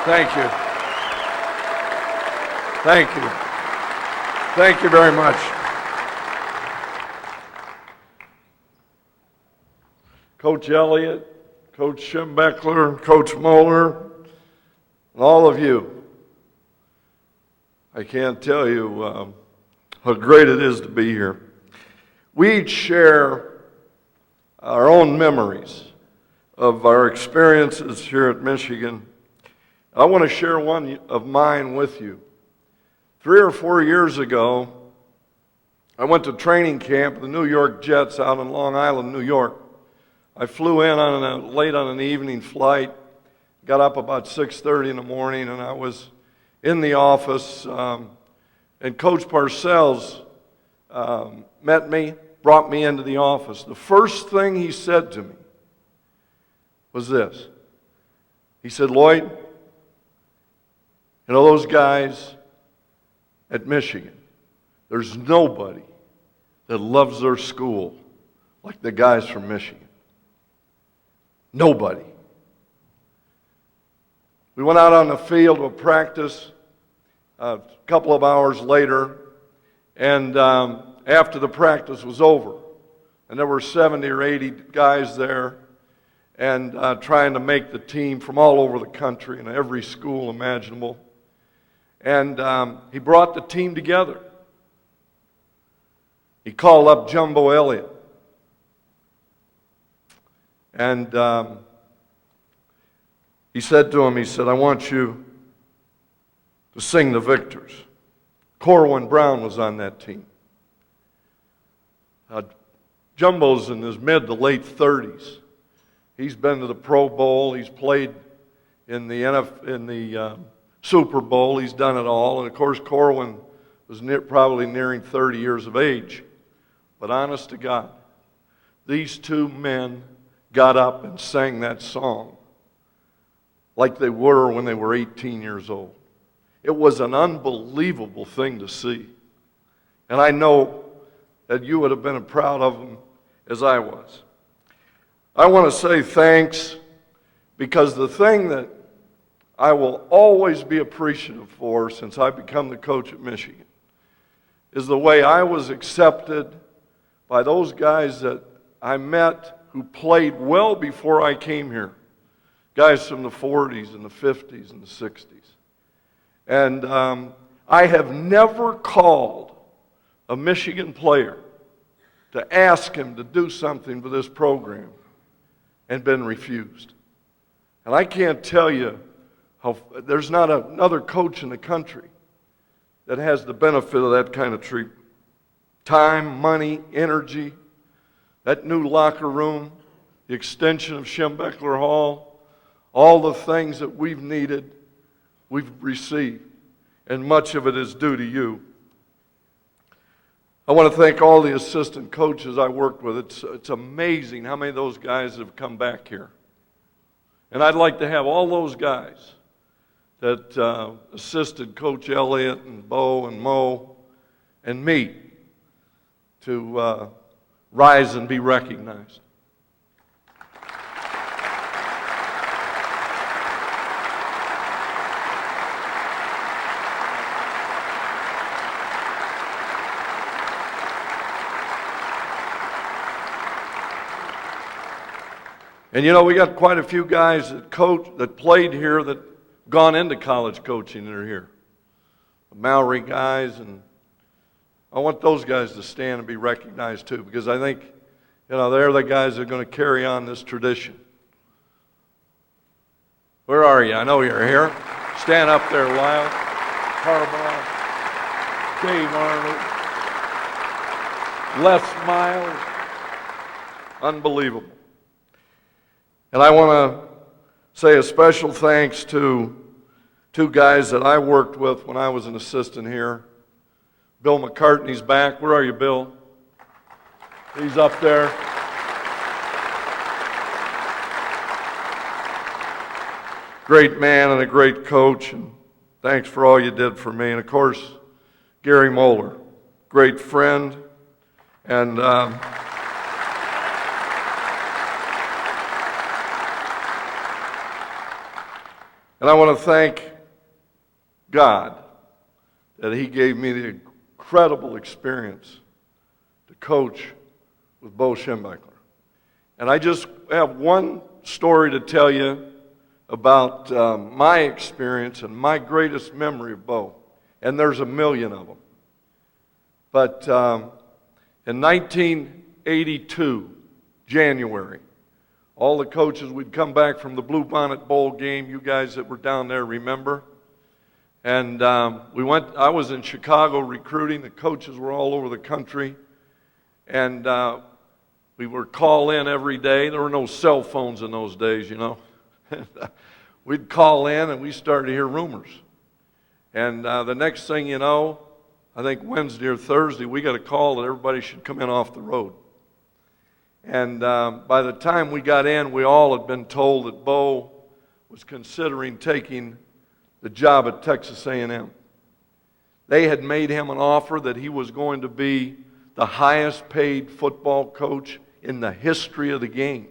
Thank you. Thank you. Thank you very much. Coach Elliott, Coach Schembeckler, and Coach Moeller, and all of you. I can't tell you how great it is to be here. We each share our own memories of our experiences here at Michigan. I want to share one of mine with you. 3 or 4 years ago, I went to training camp, the New York Jets out in Long Island, New York. I flew in late on an evening flight, got up about 6:30 in the morning, and I was in the office, and Coach Parcells met me, brought me into the office. The first thing he said to me was this. He said, "Lloyd, you know those guys at Michigan, there's nobody that loves their school like the guys from Michigan. Nobody." We went out on the field to practice a couple of hours later, and after the practice was over, and there were 70 or 80 guys there, and trying to make the team from all over the country and every school imaginable. And he brought the team together. He called up Jumbo Elliott. And he said to him, he said, "I want you to sing the victors." Corwin Brown was on that team. Jumbo's in his mid to late 30s. He's been to the Pro Bowl. He's played in the Super Bowl. He's done it all. And of course, Corwin was probably nearing 30 years of age. But honest to God, these two men got up and sang that song like they were when they were 18 years old. It was an unbelievable thing to see. And I know that you would have been as proud of them as I was. I want to say thanks, because the thing that I will always be appreciative for since I've become the coach at Michigan is the way I was accepted by those guys that I met who played well before I came here. Guys from the 40s and the 50s and the 60s. And I have never called a Michigan player to ask him to do something for this program and been refused. And I can't tell you how there's not another coach in the country that has the benefit of that kind of treatment. Time, money, energy, that new locker room, the extension of Schembeckler Hall, all the things that we've needed, we've received. And much of it is due to you. I want to thank all the assistant coaches I worked with. It's amazing how many of those guys have come back here. And I'd like to have all those guys that assisted Coach Elliott and Bo and Mo and me to rise and be recognized. And you know, we got quite a few guys that played here that gone into college coaching that are here. The Mallory guys, and I want those guys to stand and be recognized too, because I think, you know, they're the guys that are going to carry on this tradition. Where are you? I know you're here. Stand up there, Lyle, Harbaugh, Dave Arnold, Les Miles. Unbelievable. And I want to say a special thanks to two guys that I worked with when I was an assistant here. Bill McCartney's back. Where are you, Bill? He's up there. Great man and a great coach, and thanks for all you did for me. And of course, Gary Moeller, great friend, and And I want to thank God that He gave me the incredible experience to coach with Bo Schembechler. And I just have one story to tell you about my experience and my greatest memory of Bo. And there's a million of them. But in 1982, January, all the coaches, we'd come back from the Blue Bonnet Bowl game. You guys that were down there remember. And I was in Chicago recruiting. The coaches were all over the country. And we were call in every day. There were no cell phones in those days, you know. We'd call in and we started to hear rumors. And the next thing you know, I think Wednesday or Thursday, we got a call that everybody should come in off the road. And by the time we got in, we all had been told that Bo was considering taking the job at Texas A&M. They had made him an offer that he was going to be the highest paid football coach in the history of the game.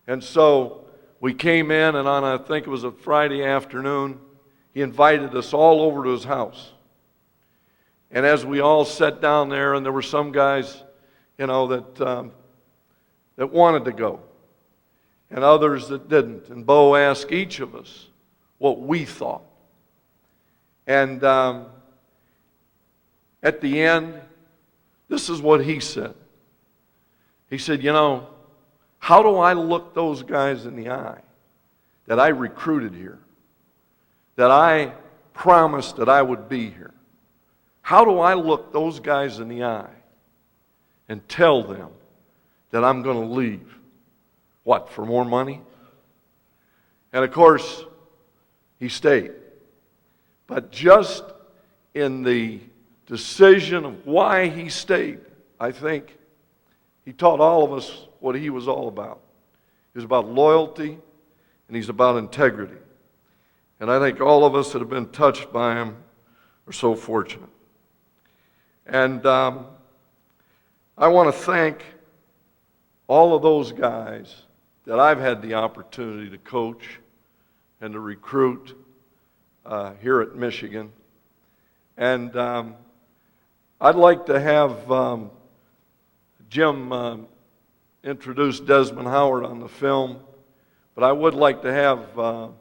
And so we came in, and on, I think it was a Friday afternoon, he invited us all over to his house. And as we all sat down there, and there were some guys, you know, that wanted to go, and others that didn't. And Bo asked each of us what we thought. And at the end, this is what he said. He said, you know, how do I look those guys in the eye that I recruited here, that I promised that I would be here? How do I look those guys in the eye and tell them that I'm going to leave? What, for more money? And of course, he stayed. But just in the decision of why he stayed, I think he taught all of us what he was all about. He was about loyalty, and he's about integrity. And I think all of us that have been touched by him are so fortunate. And I want to thank all of those guys that I've had the opportunity to coach and to recruit here at Michigan. And I'd like to have Jim introduce Desmond Howard on the film, but I would like to have one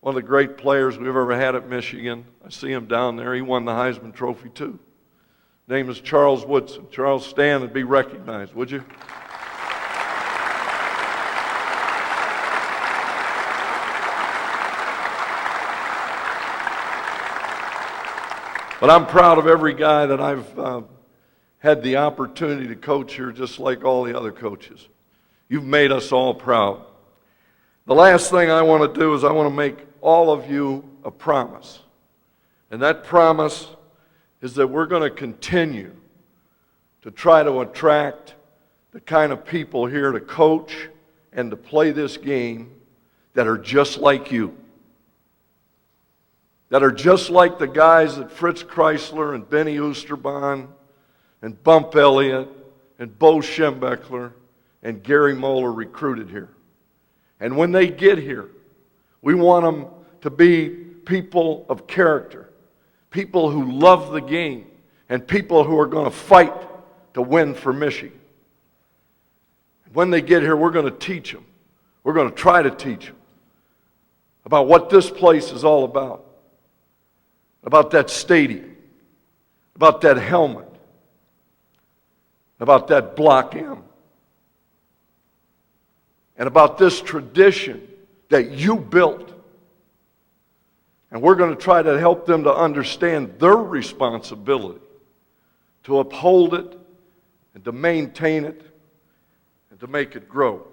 of the great players we've ever had at Michigan. I see him down there. He won the Heisman Trophy too. His name is Charles Woodson. Charles, stand and be recognized, would you? But I'm proud of every guy that I've had the opportunity to coach here, just like all the other coaches. You've made us all proud. The last thing I want to do is I want to make all of you a promise. And that promise is that we're going to continue to try to attract the kind of people here to coach and to play this game that are just like you. That are just like the guys that Fritz Chrysler and Benny Oosterbaan and Bump Elliott and Bo Schembechler and Gary Moeller recruited here. And when they get here, we want them to be people of character, people who love the game, and people who are going to fight to win for Michigan. When they get here, we're going to teach them. We're going to try to teach them about what this place is all about that stadium, about that helmet, about that Block M, and about this tradition that you built. And we're going to try to help them to understand their responsibility to uphold it and to maintain it and to make it grow.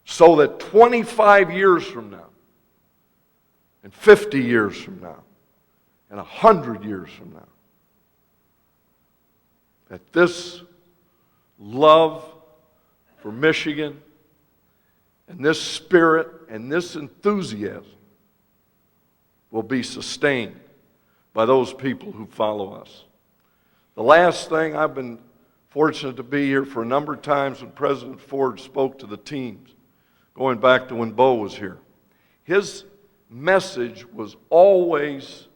So that 25 years from now, and 50 years from now, and 100 years from now, that this love for Michigan and this spirit and this enthusiasm will be sustained by those people who follow us. The last thing, I've been fortunate to be here for a number of times when President Ford spoke to the teams going back to when Bo was here. His message was always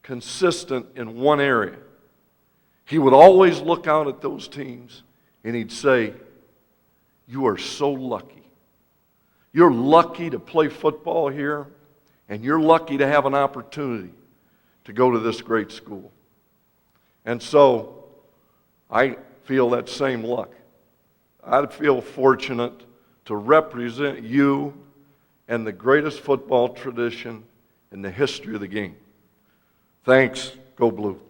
consistent in one area. He would always look out at those teams and he'd say, "You are so lucky. You're lucky to play football here, and you're lucky to have an opportunity to go to this great school." And so I feel that same luck. I feel fortunate to represent you and the greatest football tradition in the history of the game. Thanks. Go Blue.